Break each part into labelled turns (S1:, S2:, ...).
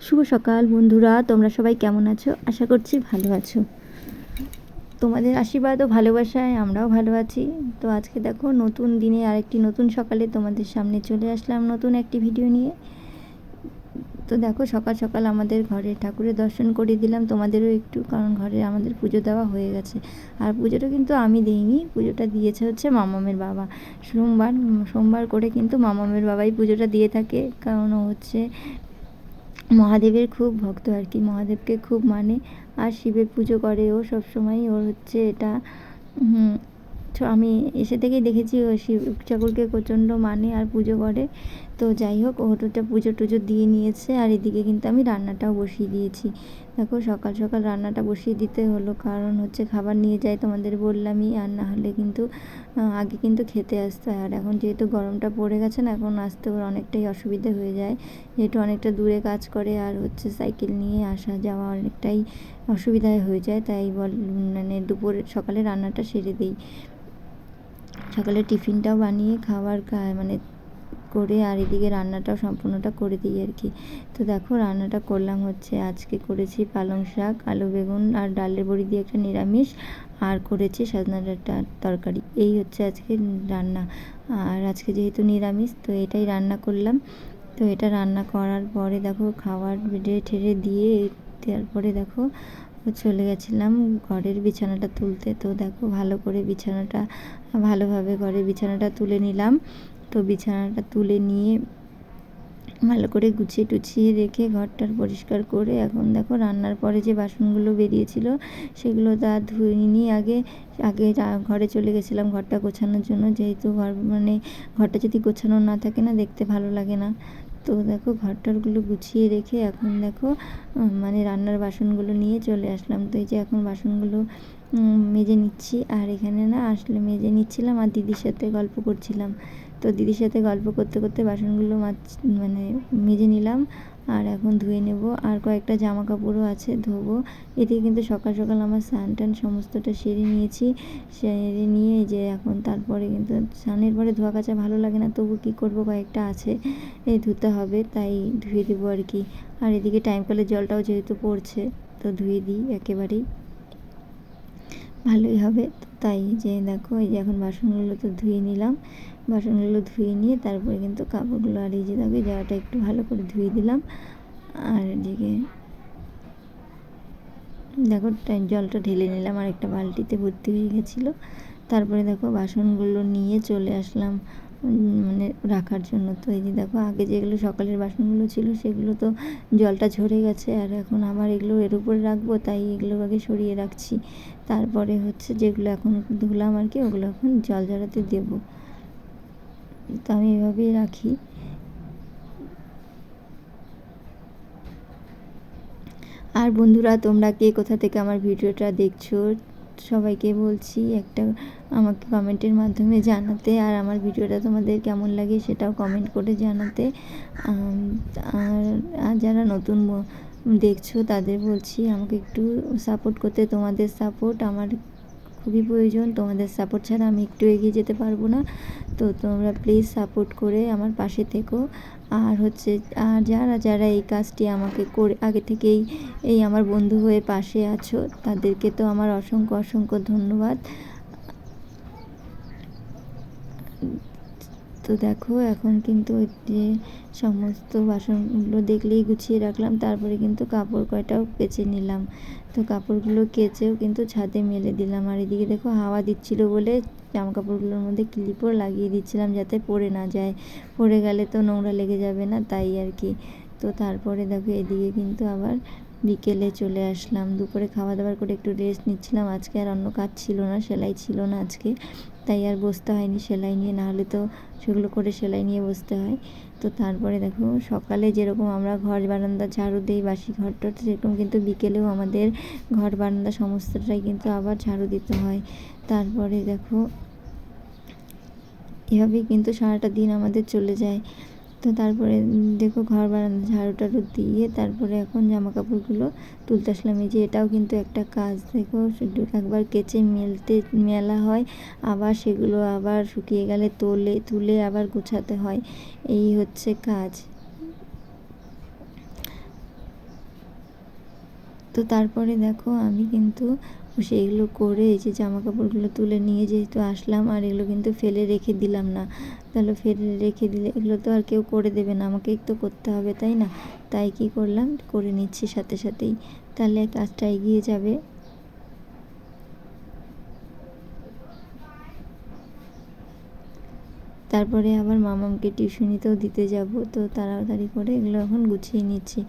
S1: শুভ সকাল বন্ধুরা, তোমরা সবাই কেমন আছো? আশা করছি ভালো আছো। তোমাদের আশীর্বাদ ও ভালোবাসায় আমরাও ভালো আছি। তো আজকে দেখো নতুন দিনে আরেকটি নতুন সকালে তোমাদের সামনে চলে আসলাম নতুন একটি ভিডিও নিয়ে। তো দেখো সকাল সকাল আমাদের ঘরে ঠাকুরের দর্শন করে দিলাম, তোমাদেরও একটু, কারণ ঘরে আমাদের পুজো দেওয়া হয়ে গেছে। আর পুজোটা কিন্তু আমি দিইনি, পুজোটা দিয়েছে হচ্ছে মামামের বাবা। সোমবার সোমবার করে কিন্তু মামামের বাবাই পুজোটা দিয়ে থাকে, কারণ ও হচ্ছে মহাদেবের খুব ভক্ত আর কি, মহাদেবকে খুব মানে। আর শিবের পুজো করে ও সবসময়, ওর হচ্ছে এটা আমি এসে থেকেই দেখেছি ও শিব ঠাকুরকে প্রচণ্ড মানে আর পুজো করে। তো যাই হোক, ওটা পুজো টুজো দিয়ে নিয়েছে। আর এদিকে কিন্তু আমি রান্নাটাও বসিয়ে দিয়েছি। দেখো সকাল সকাল রান্নাটা বসিয়ে দিতে হলো, কারণ হচ্ছে খাবার নিয়ে যায় তোমাদের বললামই, আর না হলে কিন্তু আগে কিন্তু খেতে আসতে হয়। আর এখন যেহেতু গরমটা পড়ে গেছে না, এখন আসতে ওর অনেকটাই অসুবিধা হয়ে যায়, যেহেতু অনেকটা দূরে কাজ করে আর হচ্ছে সাইকেল নিয়ে আসা যাওয়া অনেকটাই অসুবিধায় হয়ে যায়। তাই মানে সকালে রান্নাটা সেরে দিই, সকালে টিফিনটাও বানিয়ে খাবার মানে করে, আর এদিকে রান্নাটাও সম্পূর্ণটা করে দিই আর কি। তো দেখো রান্নাটা করলাম হচ্ছে, আজকে করেছি পালং শাক, আলু বেগুন আর ডালের বড়ি দিয়ে একটা নিরামিষ, আর করেছি সজনা ডাঁটার তরকারি। এই হচ্ছে আজকে রান্না। আর আজকে যেহেতু নিরামিষ, তো এটাই রান্না করলাম। তো এটা রান্না করার পরে দেখো খাবার বেড়ে ঠেড়ে দিয়ে তারপরে দেখো চলে গেছিলাম ঘরের বিছানাটা তুলতে। তো দেখো ভালো করে বিছানাটা ভালোভাবে ঘরের বিছানাটা তুলে নিলাম। তো বিছানাটা তুলে নিয়ে ভালো করে গুছিয়ে টুছিয়ে রেখে ঘরটার পরিষ্কার করে এখন দেখো রান্নার পরে যে বাসনগুলো বেরিয়েছিল সেগুলো তা ধুয়ে নিয়ে আগে আগে ঘরে চলে গেছিলাম ঘরটা গোছানোর জন্য, যেহেতু ঘরটা যদি গোছানো না থাকে না, দেখতে ভালো লাগে না। তো দেখো ঘরটারগুলো গুছিয়ে রেখে এখন দেখো রান্নার বাসনগুলো নিয়ে চলে আসলাম। তো এই যে এখন বাসনগুলো মেজে নিচ্ছি। আর এখানে না আসলে মেজে নিচ্ছিলাম আর দিদির সাথে গল্প করছিলাম। তো দিদির সাথে গল্প করতে করতে বাসনগুলো মেজে নিলাম। আর এখন ধুয়ে নেব, আর কয়েকটা জামা কাপড়ও আছে ধোবো। এদিকে কিন্তু সকাল সকাল আমার স্নান টান সমস্তটা সেরে নিয়েছি। সেরে নিয়ে যে এখন তারপরে কিন্তু স্নানের পরে ধোয়া কাচা ভালো লাগে না, তবু কী করবো, কয়েকটা আছে ধুতে হবে, তাই ধুয়ে দেবো আর কি। আর এদিকে টাইম কলের জলটাও যেহেতু পড়ছে, তো ধুয়ে দিই একেবারেই, ভালোই হবে। তো তাই যে দেখো এই যে এখন বাসনগুলো তো ধুয়ে নিলাম, বাসনগুলো ধুয়ে নিয়ে তারপরে কিন্তু কাপড়গুলো, আর এই যে দেখো জায়গাটা একটু ভালো করে ধুয়ে দিলাম। আর এদিকে দেখো জলটা ঢেলে নিলাম, আর একটা বালতিতে ভর্তি হয়ে গেছিলো। তারপরে দেখো বাসনগুলো নিয়ে চলে আসলাম রাখার জন্য। তো এই যে দেখো আগে যেগুলো সকালের বাসনগুলো ছিল সেগুলো তো জলটা ঝরে গেছে, আর এখন আবার এগুলো এর উপরে রাখবো, তাই এগুলো আগে সরিয়ে রাখছি। তারপরে হচ্ছে যেগুলো এখন ধুলাম আর কি, ওগুলো এখন জল ঝরাতে দেবো। তো আমি এভাবেই রাখি। আর বন্ধুরা, তোমরা কে কোথা থেকে আমার ভিডিওটা দেখছো সবাইকে বলছি একটা আমাকে কমেন্টের মাধ্যমে জানাতে, আর আমার ভিডিওটা তোমাদের কেমন লাগে সেটাও কমেন্ট করে জানাতে। আর যারা নতুন দেখছো তাদের বলছি আমাকে একটু সাপোর্ট করতে, তোমাদের সাপোর্ট আমার খুবই প্রয়োজন, তোমাদের সাপোর্ট ছাড়া আমি একটু এগিয়ে যেতে পারবো না। তো তোমরা প্লিজ সাপোর্ট করে আমার পাশে থেকো। আর হচ্ছে আর যারা যারা এই কাজটি আমাকে করে আগে থেকেই আমার বন্ধু হয়ে পাশে আছো, তাদেরকে তো আমার অসংখ্য অসংখ্য ধন্যবাদ। তো দেখো এখন কিন্তু যে সমস্ত বাসনগুলো দেখলেই গুছিয়ে রাখলাম, তারপরে কিন্তু কাপড় কয়টাও কেচে নিলাম। তো কাপড়গুলো কেচেও কিন্তু ছাদে মেলে দিলাম। আর এদিকে দেখো হাওয়া দিচ্ছিল বলে জামা কাপড়গুলোর মধ্যে ক্লিপও লাগিয়ে দিচ্ছিলাম, যাতে পড়ে না যায়, পড়ে গেলে তো নোংরা লেগে যাবে না, তাই আর কি। তো তারপরে দেখো এদিকে কিন্তু আবার বিকেলে চলে আসলাম, দুপুরে খাওয়া দাওয়ার করে একটু রেস্ট নিচ্ছিলাম। আজকে আর অন্য কাজ ছিল না, সেলাই ছিল না আজকে, তাই আর বসতে হয়নি সেলাই নিয়ে, নাহলে তো সেগুলো করে সেলাই নিয়ে বসতে হয়। তো তারপরে দেখো সকালে যেরকম আমরা ঘর বারান্দা ঝাড়ু দিই বাসি ঘরটা, সেরকম কিন্তু বিকেলেও আমাদের ঘর বারান্দা সমস্তটাই কিন্তু আবার ঝাড়ু দিতে হয়। তারপরে দেখো এভাবেই কিন্তু সারাটা দিন আমাদের চলে যায়। তো তারপরে দেখো ঘর বারান্দা ঝাড়ু টাড়ু দিয়ে তারপরে এখন জামা কাপড়গুলো তুলতে আসলাম। এই যে এটাও কিন্তু একটা কাজ, দেখো একবার কেচে মেলা হয়, আবার সেগুলো আবার শুকিয়ে গেলে তুলে আবার গোছাতে হয়, এই হচ্ছে কাজ। তো তারপরে দেখো আমি কিন্তু সেইগুলো করে এই যে জামা কাপড়গুলো তুলে নিয়ে যেহেতু আসলাম, আর এগুলো কিন্তু ফেলে রেখে দিলাম না, তাহলে ফেলে রেখে দিলে এগুলো তো আর কেউ করে দেবে না, আমাকেই তো করতে হবে, তাই না? তাই কি করলাম, করে নিচ্ছি সাথে সাথেই, তাহলে কাজটা এগিয়ে যাবে। তারপরে আবার মামামকে টিউশনিতেও দিতে যাব, তো তাড়াতাড়ি করে এগুলো এখন গুছিয়ে নিচ্ছি।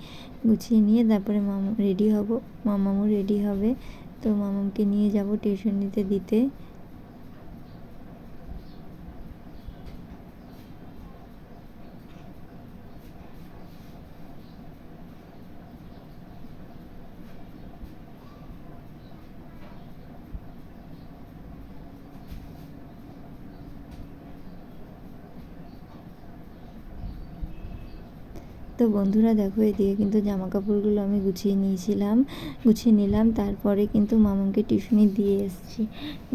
S1: গুছিয়ে নিয়ে তারপরে মামা রেডি হব, মামামও রেডি হবে, তো মামামকে নিয়ে যাব টিউশনিতে দিতে। তো বন্ধুরা দেখো, এদিকে কিন্তু জামা কাপড়গুলো আমি গুছিয়ে নিলাম, তারপরে কিন্তু মামাকে টিউশনি দিয়ে এসেছি।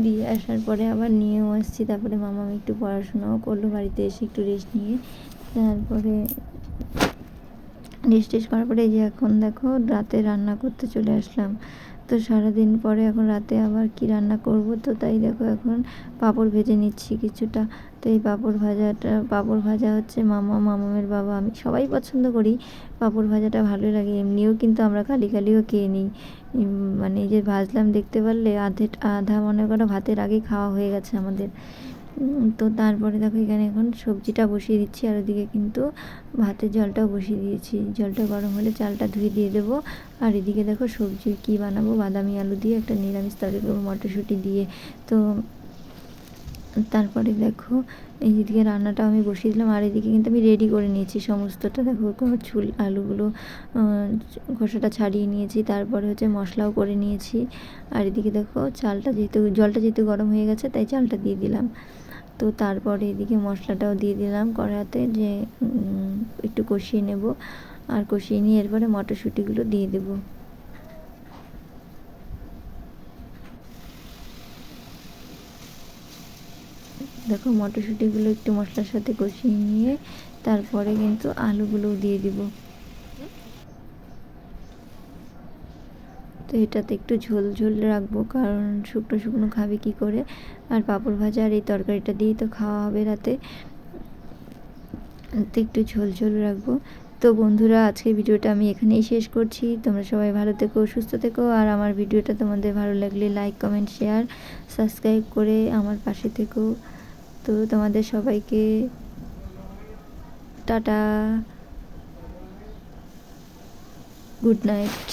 S1: দিয়ে আসার পরে আবার নিয়েও আসছি, তারপরে মামাম একটু পড়াশোনাও করলো, বাড়িতে এসে একটু রেস্ট নিয়ে, তারপরে রেস্ট টেস্ট করার পরে এই যে এখন দেখো রাতে রান্না করতে চলে আসলাম। তো সারাদিন পরে এখন রাতে আবার কি রান্না করব, তো তাই দেখো এখন পাঁপড় ভেজে নিচ্ছি কিছুটা। তো এই পাঁপড় ভাজা হচ্ছে মামামের বাবা, আমি সবাই পছন্দ করি, পাঁপড় ভাজাটা ভালোই লাগে, এমনিও কিন্তু আমরা খালিও খেয়ে নিই। মানে এই যে ভাজলাম, দেখতে পারলে আধা মনে করো ভাতের আগেই খাওয়া হয়ে গেছে আমাদের। তো তারপরে দেখো এখানে এখন সবজিটা বসিয়ে দিচ্ছি, আর ওদিকে কিন্তু ভাতের জলটাও বসিয়ে দিয়েছি, জলটা গরম হলে চালটা ধুয়ে দিয়ে দেবো। আর এদিকে দেখো সবজি কী বানাবো, বাদামি আলু দিয়ে একটা নিরামিষ তরকারি করবো মটরশুঁটি দিয়ে। তো তারপরে দেখো এই দিকে রান্নাটা আমি বসিয়ে দিলাম, আর এদিকে কিন্তু আমি রেডি করে নিয়েছি সমস্তটা। দেখো আলুগুলো খোসাটা ছাড়িয়ে নিয়েছি, তারপরে হচ্ছে মশলাও করে নিয়েছি। আর এদিকে দেখো জলটা যেহেতু গরম হয়ে গেছে, তাই চালটা দিয়ে দিলাম। তো তারপরে এদিকে মশলাটাও দিয়ে দিলাম কড়াতে, যে একটু কষিয়ে নেব, আর কষিয়ে নিয়ে এরপরে মটরশুঁটিগুলো দিয়ে দেবো। দেখো মটরশুঁটিগুলো একটু মশলার সাথে কষিয়ে নিয়ে তারপরে কিন্তু আলুগুলোও দিয়ে দিব। তো এটাতে একটু ঝোল ঝোল রাখবো, কারণ শুকনো শুকনো খাবে কি করে, আর পাঁপড় ভাজা আর এই তরকারিটা দিয়েই তো খাওয়া হবে রাতে, তো একটু ঝোল ঝোল রাখবো। তো বন্ধুরা, আজকের ভিডিওটা আমি এখানেই শেষ করছি। তোমরা সবাই ভালো থেকো, সুস্থ থেকো, আর আমার ভিডিওটা তোমাদের ভালো লাগলে লাইক কমেন্ট শেয়ার সাবস্ক্রাইব করে আমার পাশে থেকো। তো তোমাদের সবাইকে টাটা, গুড নাইট।